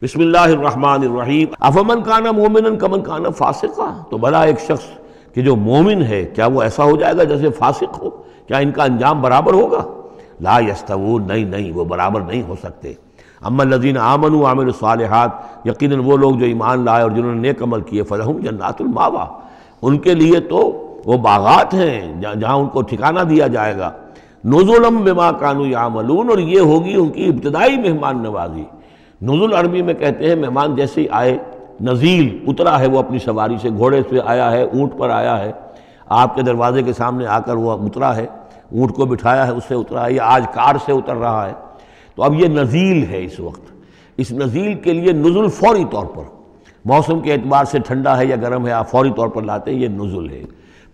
بسم اللہ الرحمن الرحیم افمن کان مومنا کمن کان فاسقا، تو بھلا ایک شخص کہ جو مومن ہے کیا وہ ایسا ہو جائے گا جیسے فاسق ہو؟ کیا ان کا انجام برابر ہوگا؟ لا یستوون، نہیں وہ برابر نہیں ہو سکتے۔ اما الذین آمنوا وعملوا الصالحات، یقیناً وہ لوگ جو ایمان لائے اور جنہوں نے نیک عمل کیے، فلہم جنات الماوا، ان کے لیے تو وہ باغات ہیں جہاں ان کو ٹھکانہ دیا جائے گا۔ نزلا بما کانوا یعملون، اور یہ ہوگی ان کی ابتدائی مہمان نوازی۔ نزل عربی میں کہتے ہیں مہمان جیسے ہی آئے، نزیل اترا ہے وہ اپنی سواری سے، گھوڑے سے آیا ہے، اونٹ پر آیا ہے، آپ کے دروازے کے سامنے آ کر وہ اترا ہے، اونٹ کو بٹھایا ہے، اس سے اترا ہے، یا آج کار سے اتر رہا ہے۔ تو اب یہ نزیل ہے اس وقت۔ اس نزیل کے لیے نزل فوری طور پر، موسم کے اعتبار سے ٹھنڈا ہے یا گرم ہے، آپ فوری طور پر لاتے ہیں، یہ نزل ہے۔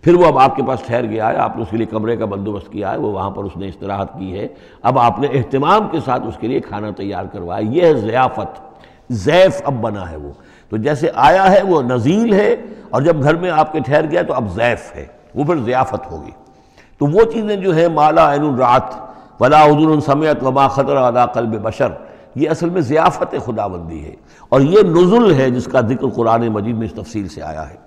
پھر وہ اب آپ کے پاس ٹھہر گیا ہے، آپ نے اس کے لیے کمرے کا بندوبست کیا ہے، وہ وہاں پر اس نے استراحت کی ہے، اب آپ نے اہتمام کے ساتھ اس کے لیے کھانا تیار کروایا، یہ ہے ضیافت۔ ضیف اب بنا ہے وہ، تو جیسے آیا ہے وہ نزیل ہے، اور جب گھر میں آپ کے ٹھہر گیا تو اب ضیف ہے، وہ پھر ضیافت ہوگی۔ تو وہ چیزیں جو ہیں مالا عین رات ولا اذن سمعت وما خطر علی قلب بشر، یہ اصل میں ضیافت خداوندی ہے، اور یہ نزل ہے جس کا ذکر قرآن مجید میں اس تفصیل سے آیا ہے۔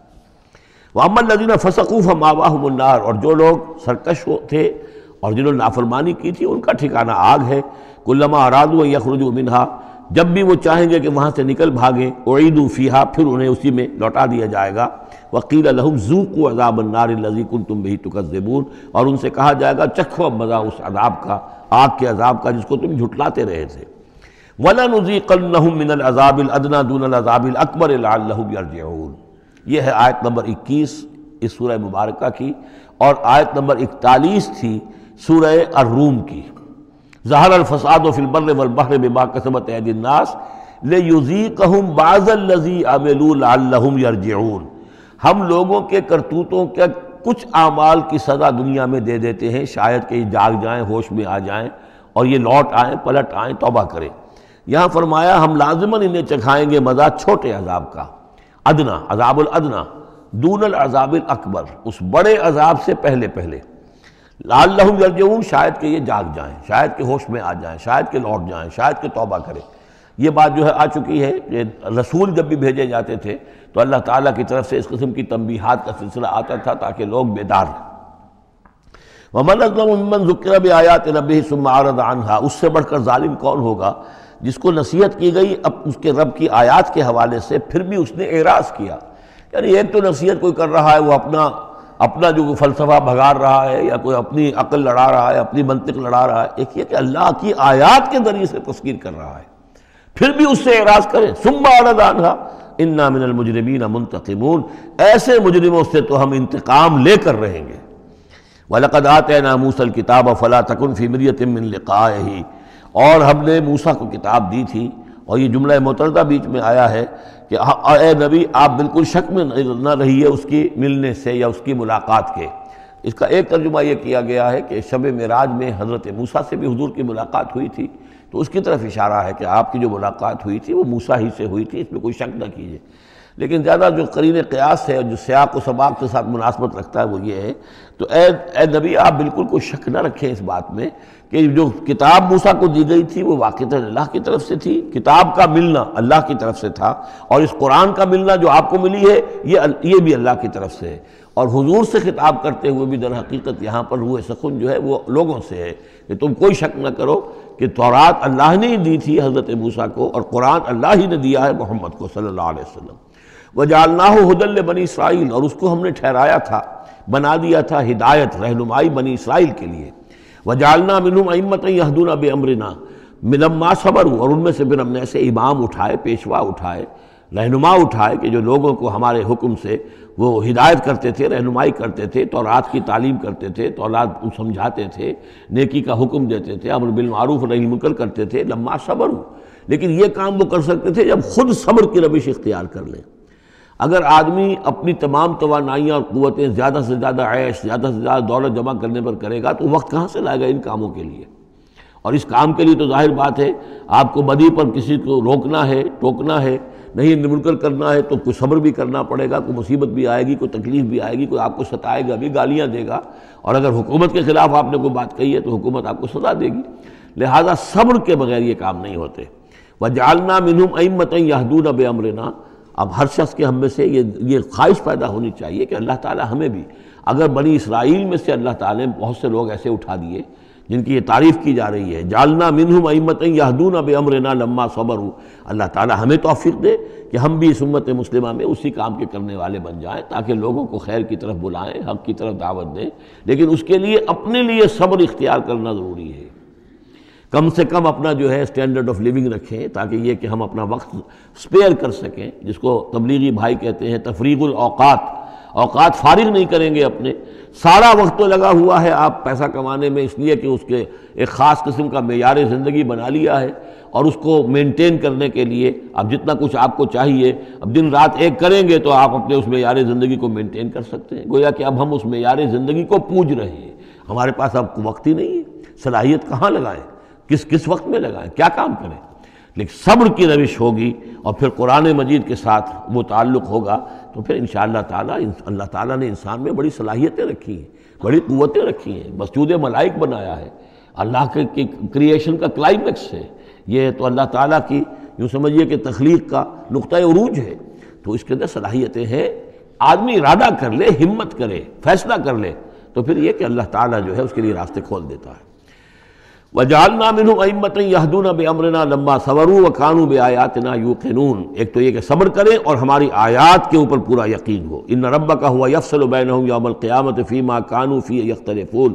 وَأَمَّا الَّذِينَ فَسَقُوا فَمَأْوَاهُمُ النَّارُ، اور جو لوگ سرکش تھے اور جنہوں نے نافرمانی کی تھی ان کا ٹھکانہ آگ ہے۔ كُلَّمَا أَرَادُوا أَن يَخْرُجُوا مِنْهَا، جب بھی وہ چاہیں گے کہ وہاں سے نکل بھاگیں، أُعِيدُوا فِيهَا، پھر انہیں اسی میں لوٹا دیا جائے گا۔ وَقِيلَ لَهُمْ ذُوقُوا عَذَابَ النَّارِ الَّذِي كُنتُمْ بِهِ تُكَذِّبُونَ، اور ان سے کہا جائے گا چکھو اب مزہ اس عذاب کا، آگ کے عذاب کا جس کو تم جھٹلاتے رہے تھے۔ وَلَنُذِيقَنَّهُم مِّنَ الْعَذَابِ الْأَدْنَىٰ دُونَ الْعَذَابِ الْأَكْبَرِ لَعَلَّهُمْ يَرْجِعُونَ۔ یہ ہے آیت نمبر 21 اس سورہ مبارکہ کی، اور آیت نمبر 41 تھی سورہ الروم کی۔ ظہر الفساد فی البر والبحر بما کسبت ایدی الناس لیذیقہم بعض الذی عملوا لعلہم یرجعون۔ ہم لوگوں کے کرتوتوں کے کچھ اعمال کی سزا دنیا میں دے دیتے ہیں، شاید کہ یہ جاگ جائیں، ہوش میں آ جائیں اور یہ لوٹ آئیں، پلٹ آئیں، توبہ کریں۔ یہاں فرمایا ہم لازماً انہیں چکھائیں گے مزہ چھوٹے عذاب کا، ادنا، عذاب الادنا، دون العذاب الاکبر، اس بڑے عذاب سے پہلے لعلہم یرجعون، شاید کہ یہ جاگ جائیں، شاید کہ ہوش میں آ جائیں، شاید کہ لوٹ جائیں، شاید کہ توبہ کریں۔ یہ بات جو ہے آ چکی ہے کہ رسول جب بھی بھیجے جاتے تھے تو اللہ تعالیٰ کی طرف سے اس قسم کی تنبیہات کا سلسلہ آتا تھا تاکہ لوگ بیدار رہیں۔ وَمَنْ أَظْلَمُ مِمَّنْ ذُكِّرَ بِآيَاتِ رَبِّهِ ثُمَّ أَعْرَضَ عَنْهَا، اس سے بڑھ کر ظالم کون ہوگا جس کو نصیحت کی گئی اب اس کے رب کی آیات کے حوالے سے پھر بھی اس نے اعراض کیا۔ یعنی ایک تو نصیحت کوئی کر رہا ہے، وہ اپنا جو فلسفہ بھگار رہا ہے، یا کوئی اپنی عقل لڑا رہا ہے، اپنی منطق لڑا رہا ہے، ایک یہ کہ اللہ کی آیات کے ذریعے سے تذکیر کر رہا ہے، پھر بھی اس سے اعراض کریں۔ ثم اعرض عنہا انا من المجرمین منتقمون، ایسے مجرموں سے تو ہم انتقام لے کر رہیں گے۔ وَلَقَدْ آتَيْنَا مُوسَى الْكِتَابَ فَلَا تَكُنْ فِي مِرْيَةٍ مِّن لِقَائِهِ، اور ہم نے موسیٰ کو کتاب دی تھی، اور یہ جملہ متردہ بیچ میں آیا ہے کہ اے نبی آپ بالکل شک میں نہ رہیے اس کی ملنے سے یا اس کی ملاقات کے۔ اس کا ایک ترجمہ یہ کیا گیا ہے کہ شب معراج میں حضرت موسیٰ سے بھی حضور کی ملاقات ہوئی تھی، تو اس کی طرف اشارہ ہے کہ آپ کی جو ملاقات ہوئی تھی وہ موسیٰ ہی سے ہوئی تھی، اس میں کوئی شک نہ کیجیے۔ لیکن زیادہ جو قرین قیاس ہے، جو سیاق و سباق کے ساتھ مناسبت رکھتا ہے، وہ یہ ہے تو اے نبی آپ بالکل کوئی شک نہ رکھیں اس بات میں کہ جو کتاب موسیٰ کو دی گئی تھی وہ واقعتاً اللہ کی طرف سے تھی، کتاب کا ملنا اللہ کی طرف سے تھا، اور اس قرآن کا ملنا جو آپ کو ملی ہے یہ بھی اللہ کی طرف سے ہے۔ اور حضور سے خطاب کرتے ہوئے بھی در حقیقت یہاں پر روح سخن جو ہے وہ لوگوں سے ہے کہ تم کوئی شک نہ کرو کہ تورات اللہ نے ہی دی تھی حضرت موسیٰ کو، اور قرآن اللہ ہی نے دیا ہے محمد کو صلی اللہ علیہ وسلم۔ وَجَعَلْنَاهُ هُدًى لِبَنِي اسرائیل، اور اس کو ہم نے ٹھہرایا تھا، بنا دیا تھا ہدایت، رہنمائی بنی اسرائیل کے لیے۔ وَجَعَلْنَا مِنْهُمْ أَئِمَّةً يَهْدُونَ بِأَمْرِنَا لَمَّا صَبَرُوا، اور ان میں سے پھر ہم نے ایسے امام اٹھائے، پیشوا اٹھائے، رہنما اٹھائے کہ جو لوگوں کو ہمارے حکم سے وہ ہدایت کرتے تھے، رہنمائی کرتے تھے، تورات کی تعلیم کرتے تھے، تورات سمجھاتے تھے، نیکی کا حکم دیتے تھے، امر بالمعروف و نہی عن المنکر کرتے تھے۔ لما صبروا، لیکن یہ کام وہ کر سکتے تھے جب خود صبر کی روش اختیار کر لیں۔ اگر آدمی اپنی تمام توانائیاں اور قوتیں زیادہ سے زیادہ عیش، زیادہ سے زیادہ دولت جمع کرنے پر کرے گا تو وقت کہاں سے لائے گا ان کاموں کے لیے؟ اور اس کام کے لیے تو ظاہر بات ہے آپ کو بدی پر کسی کو روکنا ہے، ٹوکنا ہے، نہیں منکر کرنا ہے تو کوئی صبر بھی کرنا پڑے گا، کوئی مصیبت بھی آئے گی، کوئی تکلیف بھی آئے گی، کوئی آپ کو ستائے گا بھی، گالیاں دے گا، اور اگر حکومت کے خلاف آپ نے کوئی بات کہی ہے تو حکومت آپ کو سزا دے گی۔ لہذا صبر کے بغیر یہ کام نہیں ہوتے۔ وجعلنا منہم ائمۃ یہدون بامرنا، اب ہر شخص کے ہم میں سے یہ خواہش پیدا ہونی چاہیے کہ اللہ تعالیٰ ہمیں بھی، اگر بنی اسرائیل میں سے اللہ تعالیٰ نے بہت سے لوگ ایسے اٹھا دیے جن کی یہ تعریف کی جا رہی ہے، جعلنا منہم ائمۃ یہدون بامرنا لما صبروا، اللہ تعالیٰ ہمیں توفیق دے کہ ہم بھی اس امت مسلمہ میں اسی کام کے کرنے والے بن جائیں، تاکہ لوگوں کو خیر کی طرف بلائیں، حق کی طرف دعوت دیں، لیکن اس کے لیے اپنے لیے صبر اختیار کرنا ضروری ہے، کم سے کم اپنا جو ہے اسٹینڈرڈ آف لیونگ رکھیں، تاکہ یہ کہ ہم اپنا وقت سپیئر کر سکیں، جس کو تبلیغی بھائی کہتے ہیں تفریغ الاوقات، اوقات فارغ نہیں کریں گے اپنے، سارا وقت تو لگا ہوا ہے آپ پیسہ کمانے میں، اس لیے کہ اس کے ایک خاص قسم کا معیار زندگی بنا لیا ہے، اور اس کو مینٹین کرنے کے لیے اب جتنا کچھ آپ کو چاہیے، اب دن رات ایک کریں گے تو آپ اپنے اس معیار زندگی کو مینٹین کر سکتے ہیں، گویا کہ اب ہم اس معیار زندگی کو پوج رہے ہیں، ہمارے پاس اب وقت ہی نہیں ہے، صلاحیت کہاں لگائیں، کس وقت میں لگائیں، کیا کام کریں، لیکن صبر کی روش ہوگی اور پھر قرآن مجید کے ساتھ وہ تعلق ہوگا تو پھر انشاءاللہ تعالیٰ اللہ تعالیٰ نے انسان میں بڑی صلاحیتیں رکھی ہیں، بڑی قوتیں رکھی ہیں، مسجود ملائک بنایا ہے، اللہ کے کریشن کا کلائمیکس ہے یہ، تو اللہ تعالیٰ کی یوں سمجھیے کہ تخلیق کا نقطہ عروج ہے، تو اس کے اندر صلاحیتیں ہیں، آدمی ارادہ کر لے، ہمت کرے، فیصلہ کر لے تو پھر یہ کہ اللہ تعالیٰ جو ہے اس کے لیے راستے کھول دیتا ہے۔ وجعلنا منہم ائمۃ یہدون بامرنا لما صبروا وکانوا بآیاتنا یوقنون، ایک تو یہ کہ صبر کریں اور ہماری آیات کے اوپر پورا یقین ہو، ان ربک هو یفصل بینہم یوم القیامۃ فیما کانوا فیہ یختلفون،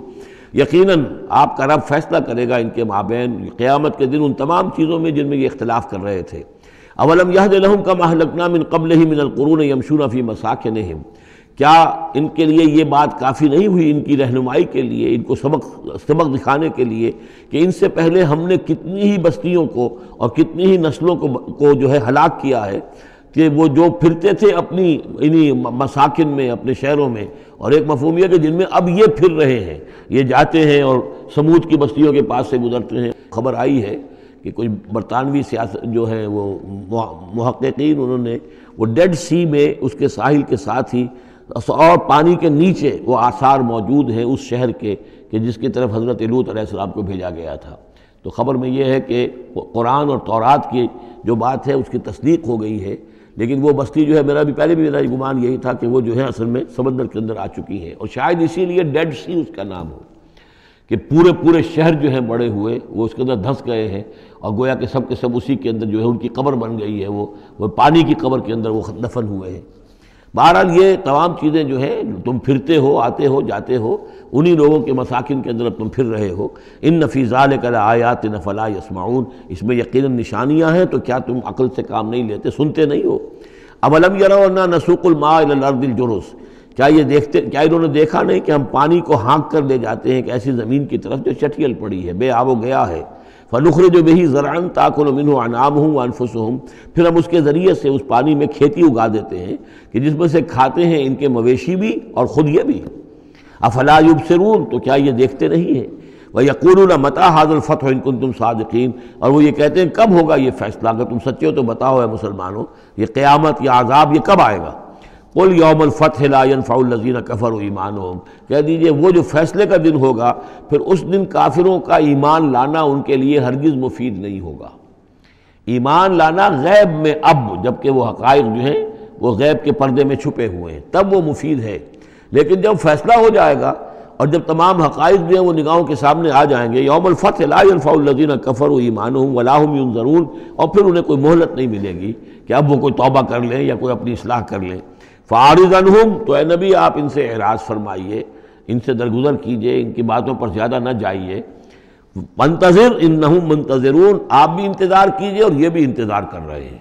یقیناً آپ کا رب فیصلہ کرے گا ان کے مابین قیامت کے دن ان تمام چیزوں میں جن میں یہ اختلاف کر رہے تھے۔ اولم یہد لہم کما اہلکنا من قبلہم من القرون یمشون فی مساکنہم، کیا ان کے لیے یہ بات کافی نہیں ہوئی ان کی رہنمائی کے لیے، ان کو سبق دکھانے کے لیے کہ ان سے پہلے ہم نے کتنی ہی بستیوں کو اور کتنی ہی نسلوں کو جو ہے ہلاک کیا ہے، کہ وہ جو پھرتے تھے اپنی انہی مساکن میں، اپنے شہروں میں، اور ایک مفہوم یہ کہ جن میں اب یہ پھر رہے ہیں، یہ جاتے ہیں اور سمود کی بستیوں کے پاس سے گزرتے ہیں۔ خبر آئی ہے کہ کوئی برطانوی سیاست جو ہے وہ محققین، انہوں نے وہ ڈیڈ سی میں اس کے ساحل کے ساتھ ہی اور پانی کے نیچے وہ آثار موجود ہیں اس شہر کے کہ جس کی طرف حضرت لوط علیہ السلام کو بھیجا گیا تھا، تو خبر میں یہ ہے کہ قرآن اور تورات کی جو بات ہے اس کی تصدیق ہو گئی ہے، لیکن وہ بستی جو ہے پہلے بھی میرا گمان یہی تھا کہ وہ جو ہے اصل میں سمندر کے اندر آ چکی ہے، اور شاید اسی لیے ڈیڈ سی اس کا نام ہو کہ پورے شہر جو ہیں بڑے ہوئے وہ اس کے اندر دھنس گئے ہیں، اور گویا کہ سب کے سب اسی کے اندر جو ہے ان کی قبر بن گئی ہے، وہ پانی کی قبر کے اندر وہ دفن ہوئے ہیں۔ بہرحال یہ تمام چیزیں جو ہیں تم پھرتے ہو، آتے ہو، جاتے ہو، انہی لوگوں کے مساکن کے اندر اب تم پھر رہے ہو، ان فی ذلک لآیات فلا یسمعون، اس میں یقیناً نشانیاں ہیں، تو کیا تم عقل سے کام نہیں لیتے، سنتے نہیں ہو؟ اولم یروا انا نسوق الماء الی الارض الجرز، کیا انہوں نے دیکھا نہیں کہ ہم پانی کو ہانک کر لے جاتے ہیں ایک ایسی زمین کی طرف جو چٹیل پڑی ہے، بے آب و گیا ہے، فنخرج به زرعا تاکل منه انعامهم وانفسهم، پھر ہم اس کے ذریعے سے اس پانی میں کھیتی اگا دیتے ہیں کہ جس میں سے کھاتے ہیں ان کے مویشی بھی اور خود یہ بھی۔ افلا یبصرون، تو کیا یہ دیکھتے نہیں ہیں؟ وَيَقُولُونَ مَتَىٰ هَٰذَا الْفَتْحُ إِن كُنتُمْ صَادِقِينَ، اور وہ یہ کہتے ہیں کب ہوگا یہ فیصلہ، اگر تم سچے ہو تو بتاؤ اے مسلمانوں، یہ قیامت یا عذاب یہ کب آئے گا؟ قُلْ يَوْمَ الْفَتْحِ لَا يَنفَعُ الَّذِينَ كَفَرُوا إِيمَانُهُمْ، کہہ دیجئے وہ جو فیصلے کا دن ہوگا پھر اس دن کافروں کا ایمان لانا ان کے لیے ہرگز مفید نہیں ہوگا۔ ایمان لانا غیب میں اب، جبکہ وہ حقائق جو ہیں وہ غیب کے پردے میں چھپے ہوئے ہیں، تب وہ مفید ہے، لیکن جب فیصلہ ہو جائے گا اور جب تمام حقائق جو ہیں وہ نگاہوں کے سامنے آ جائیں گے، یوم الفتح لا ينفع الذین کفروا ایمانہم ولا هم ینظرون، اور پھر انہیں کوئی مہلت نہیں ملے گی کہ اب وہ کوئی توبہ کر لیں یا کوئی اپنی اصلاح کر لیں۔ فاعرض عنہم، تو اے نبی آپ ان سے اعراض فرمائیے، ان سے درگزر کیجئے، ان کی باتوں پر زیادہ نہ جائیے۔ منتظر انہم منتظرون، آپ بھی انتظار کیجئے اور یہ بھی انتظار کر رہے ہیں۔